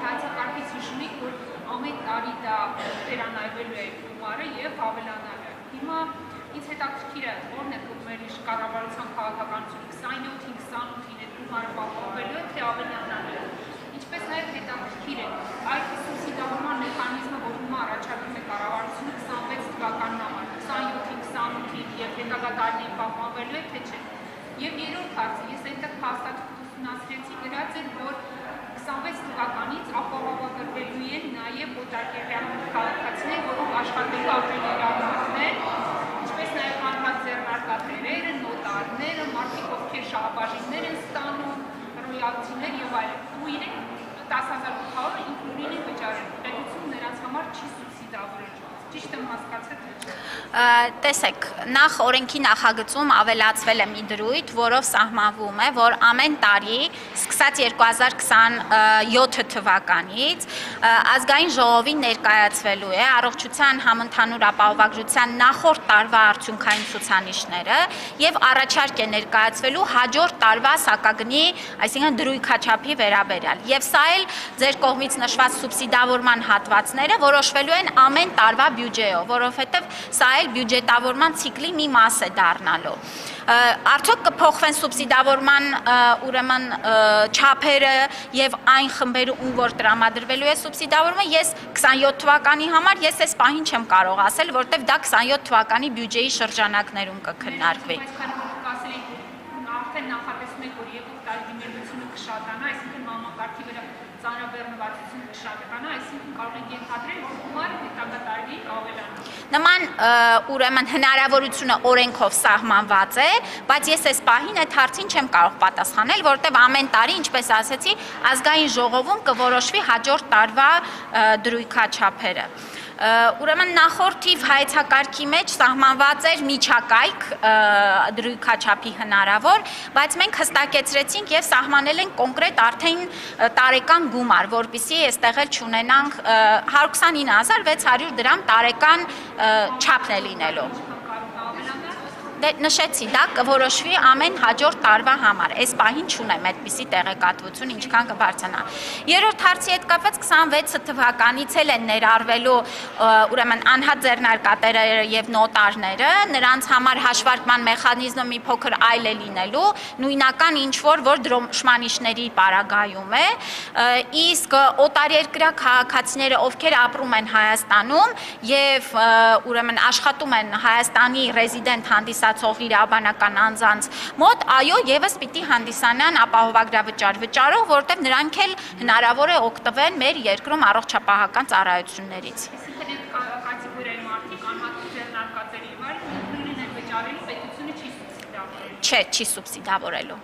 հայեցակարգից հիշում եք, որ ամեն տարի դա վերանայվելու է գումարը եւ հավելանալը։ Հիմա ինձ հետաքրքիր է, որն է մեր կառավարության քաղաքականությունը 27-ին 28-ին այդ գումարը պահպանվելու է, թե ավելանալը։ Ինչպես նաեւ հետաքրքիր է այդ սուբսիդավորման մեխանիզմը, որ հիմա առաջարկում է կառավարությունը 26 թվականին համար, 27-ին 28-ին եւ հետագա տարիներին պահպանվելու է, թե չէ։ Եվ երրորդ հարցը, ես այնտեղ փաստաթուղթ ուսումնասիրեցի, գրած էր, որ 26 թվականից ապահովագրվելու են նաև օտարերկրյա քաղաքացիներ, որոնք աշխատելու ապրելու իրավունքներ, ինչպես նաև անհատ ձեռնարկատերերը, նոտարները, մարդիկ, ովքեր շահաբաժիններ են ստանում, ռոյալթիներ եւ այլն։ Ու իրենք 10,800 ինքնուրույն են վճարել։ Պետությունը նրանց համար չի սուբսիդավորել։ Ճիշտ եմ հասկացել, թե չէ։ Տեսեք, նախ օրենքի նախագծում ավելացվել է մի դրույթ, որով սահմանվում է, որ ամեն տարի, սկսած 2027 թվականից, ազգային ժողովին ներկայացվելու է առողջության համընդհանուր ապահովագրության նախորդ տարվա արդյունքային ցուցանիշները եւ առաջարկ է ներկայացվելու հաջորդ տարվա սակագնի, այսինքն դրույքաչափի վերաբերյալ։ Եվ սա էլ ձեր կողմից նշված սուբսիդավորման հատվածները որոշվելու են ամեն տարվա բյուջեով, որովհետեւ սա էլ բյուջետավորման ցիկլի մի մաս է դառնալու։ Արդյոք կփոխվեն սուբսիդավորման ուրեմն չափերը եւ այն խմբերը, ում որ տրամադրվելու է սուբսիդավորումը, ես 27 թվականի համար ես այս պահին չեմ կարող ասել, որտեվ դա 27 թվականի բյուջեի շրջանակներում կքննարկվի։ Արդեն նախատեսում եք, որ եկող տարի դիմադրությունը կշատանա, այսինքն մամակարգի վրա ծանրաբեռնվածությունը կշատանա, այսինքն կարող ենք ենթադրել, որ գումարը հետագա տարիներին ավելանա։ Նման ուրեմն հնարավորությունը օրենքով սահմանված է, բայց ես այս պահին այդ հարցին չեմ կարող պատասխանել, որտեղ ամեն տարի, ինչպես ասեցի, ազգային ժողովում կորոշվի հաջորդ տարվա դրույքաչափերը։ Ուրեմն նախորդիվ հայեցակարգի մեջ սահմանված էր միջակայք դրույքաչափի հնարավոր, բայց մենք հստակեցրեցինք եւ սահմանել ենք կոնկրետ արդեն տարեկան գումար, որպեսզի այստեղ էլ չունենանք 129,600 դրամ տարեկան չափն է լինելու։ Նշեցի, դա կորոշվի ամեն հաջորդ տարվա համար, այս պահին չունեմ այդպիսի տեղեկատվություն, ինչքան կբարձրանա։ Երրորդ հարցի հետ կապված 26 թվականից էլ են ներառվելու ուրեմն անհատ ձեռնարկատերերը եւ նոտարները, նրանց համար հաշվարկման մեխանիզմը մի փոքր այլ է լինելու, նույնական ինչ որ դրոշմանիշների պարագայում է, իսկ օտարերկրյա քաղաքացիները, ովքեր ապրում են Հայաստանում եւ ուրեմն աշխատում են Հայաստանի ռեզիդենտ հանդիսացող իրավաբանական անձանց մոտ, այո, եւս պիտի հանդիսանան ապահովագրավճար վճարող, որտեղ նրանք էլ հնարավոր է օգտվեն մեր երկրում առողջապահական ծառայություններից։ Այսինքն այդ կատեգորիայի մարդիկ անհատ ձեռնարկատերի վար ինքնուրույն են վճարելու, պետությունը չի սուբսիդավորելու։ Չէ, չի սուբսիդավորելու։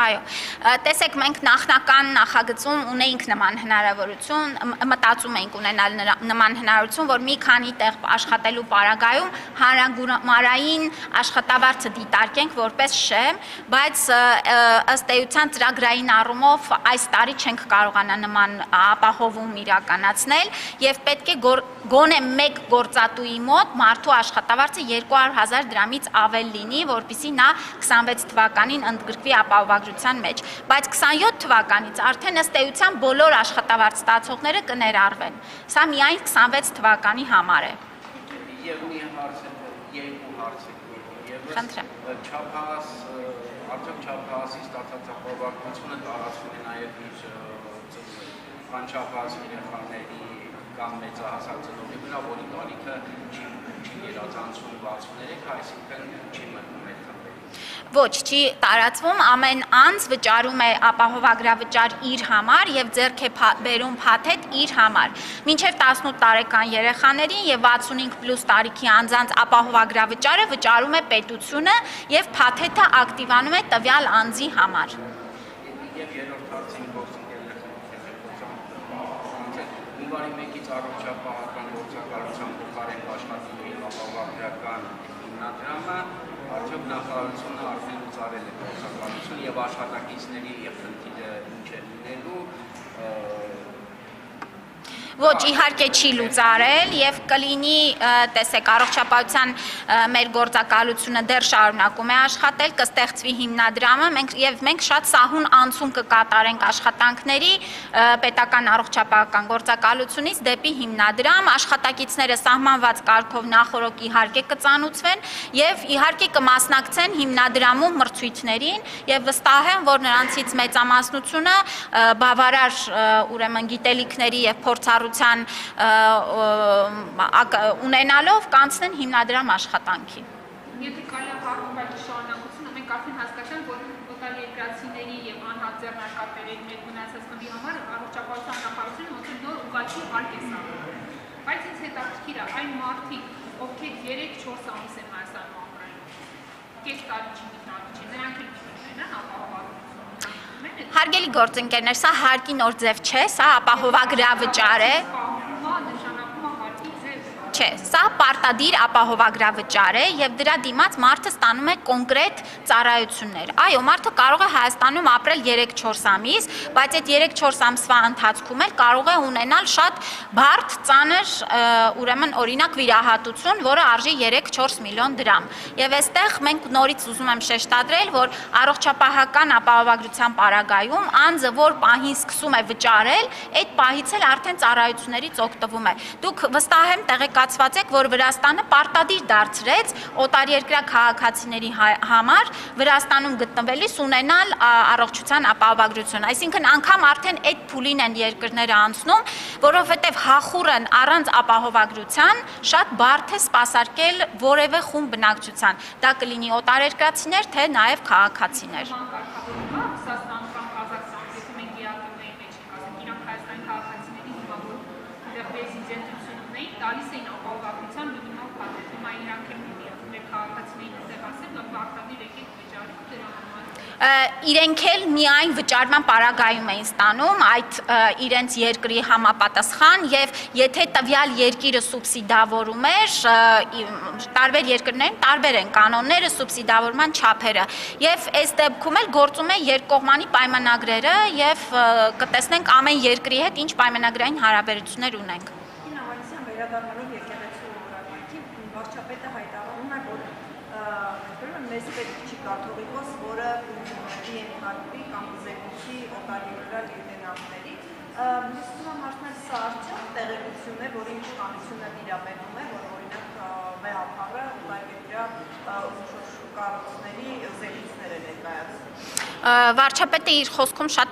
Այո, տեսեք, մենք նախնական նախագծում ունեինք նման հնարավորություն, մտածում էինք ունենալ նման հնարավորություն, որ մի քանի տեղ աշխատելու պարագայում հանրագումարային աշխատավարձը դիտարկենք որպես շեմ, բայց ըստ էության ծրագրային առումով այս տարի չենք կարողանա նման ապահովում իրականացնել եւ պետք է գոնե մեկ գործատուի մոտ մարդու աշխատավարձը 200,000 դրամից ավել լինի, որպեսզի նա 26 թվականին ընդգրկվի ապահովագրության մեջ, բայց 27 թվականից արդեն ըստ էության բոլոր աշխատավարձ ստացողները կներառվեն։ Սա միայն 26 թվականի համար է։ Եվ մի հարց է, երկու հարց է, Խնդրեմ։ Արդյոք չափահասի ստացած ապահովագրությունը տարածվում է նաև իր անչափահաս երեխաների կամ մեծահասակ ծնողների վրա, որի տարիքը չի երազանցում 63, այսինքն չի մտնում այդ խմբերի։ Ոչ, չի տարածվում, ամեն անձ վճարում է ապահովագրավճար իր համար եւ ձեռք է բերում փաթեթ իր համար։ Մինչեւ 18 տարեկան երեխաներին եւ 65+ տարիքի անձանց ապահովագրավճարը վճարում է պետությունը եւ փաթեթը ակտիվանում է տվյալ անձի համար։ Եվ երրորդ հարցին հունվարի 1-ից առողջապահական գործակալության փոխարեն աշխատելու ապահովագրական հիմնադրամը գործակալությունը արդեն լուծարել է գործակալություն եւ աշխատակիցների եւ խնդիրը ինչ է լինելու Ոչ, իհարկե չի լուծարել եւ կլինի, տեսեք, առողջապահության մեր գործակալությունը դեռ շարունակում է աշխատել, կստեղծվի հիմնադրամը, մենք շատ սահուն անցում կկատարենք աշխատանքների պետական առողջապահական գործակալությունից դեպի հիմնադրամ, աշխատակիցները սահմանված կարգով նախորոք իհարկե կծանուցվեն եւ իհարկե կմասնակցեն հիմնադրամում մրցույթներին եւ վստահ եմ, որ նրանցից մեծամասնությունը բավարար ուրեմն գիտելիքների եւ փորձառու ունենալով կանցնեն հիմնադրամ աշխատանքի։ Եթե կարելի է հարցնի շարունակությունը, մենք արդեն հասկացանք, որ օտարերկրացիների եւ անհատ ձեռնարկատերերի մեր մնացած խմբի համար առողջապահության նախարարությունը ոնց նոր ուղղակի հարկ է սահմանում։ Բայց ինձ հետաքրքիր է այն մարդիկ, ովքեր 3-4 ամիս են Հայաստանում ապրել, կես տարի չի, նրանք էլ չունեն ապահովագրություն։ Հարգելի գործընկերներ, սա հարկի նոր ձև չէ, սա ապահովագրավճար է։ Չէ, սա պարտադիր ապահովագրավճար է եւ դրա դիմաց մարդը ստանում է կոնկրետ ծառայություններ։ Այո, մարդը կարող է Հայաստանում ապրել 3-4 ամիս, բայց այդ 3-4 ամսվա ընթացքում էլ կարող է ունենալ շատ բարդ, ծանր, ուրեմն օրինակ վիրահատություն, որը արժի 3-4 միլիոն դրամ։ Եվ այստեղ մենք նորից ուզում եմ շեշտադրել, որ առողջապահական ապահովագրության պարագայում անձը, որ պահին սկսում է վճարել, այդ պահից էլ արդեն ծառայություններից օգտվում է։ Դուք վստահ եմ տեղեկացված եք, որ Վրաստանը պարտադիր դարձրեց օտարերկրյա քաղաքացիների համար Վրաստանում գտնվելիս ունենալ առողջության ապահովագրություն։ Այսինքն անգամ արդեն այդ փուլին են երկրները անցնում, որովհետև հախուռն առանց ապահովագրության շատ բարդ է սպասարկել որևէ խումբ բնակչության։ Դա կլինի օտարերկրացիներ, թե նաև քաղաքացիներ։ Տալիս էին ապահովագրության մինիմալ փաթեթ, հիմա իրանք էլ մեր քաղաքացիներին ուզեղ ասել, որ պարտադիր եկեք վճարեք դրա համար։ Իրենք էլ միայն վճարման պարագայում էին ստանում այդ իրենց երկրի համապատասխան եւ եթե տվյալ երկիրը սուբսիդավորում էր, տարբեր երկրներում տարբեր են կանոնները, սուբսիդավորման չափերը եւ այս դեպքում էլ գործում է երկկողմանի պայմանագրերը եւ կտեսնենք ամեն երկրի հետ ինչ պայմանագրային հարաբերություններ ունենք։ Վերադառնալով եկեղեցու օրակարգին, վարչապետը հայտարարում է, որ մեզ պետք չի կաթողիկոս, որը ենթարկվի կամ զեկուցի օտարերկրյա լեյտենանտների։ Իսկ հարցնել սա արդյոք տեղեկություն է, որի իշխանությունը իրավենում է, որ օրինակ ՄԵԱՓ-ը օտարերկրյա կառույցների զեկույցներ է ներկայացնում։ Վարչապետը իր խոսքում շատ